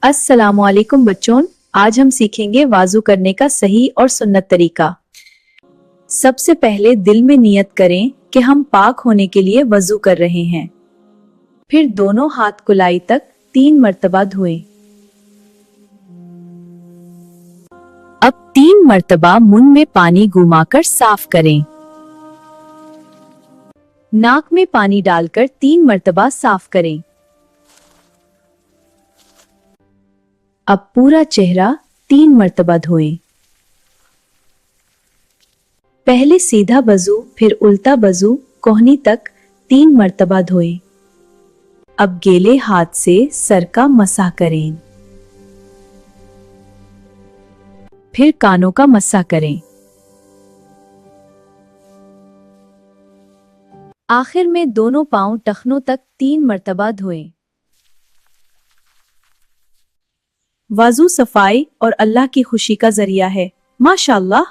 अस्सलामु अलैकुम बच्चों, आज हम सीखेंगे वाजू करने का सही और सुन्नत तरीका। सबसे पहले दिल में नियत करें कि हम पाक होने के लिए वजू कर रहे हैं। फिर दोनों हाथ कुलाई तक 3 मर्तबा धोएं। अब 3 मर्तबा मुंह में पानी घुमाकर साफ करें। नाक में पानी डालकर 3 मर्तबा साफ करें। अब पूरा चेहरा 3 मर्तबा धोएं। पहले सीधा वजू फिर उल्टा वजू कोहनी तक 3 मर्तबा धोएं। अब गीले हाथ से सर का मसा करें। फिर कानों का मसा करें। आखिर में दोनों पांव टखनों तक 3 मर्तबा धोएं। वजू सफाई और अल्लाह की खुशी का जरिया है। माशाअल्लाह।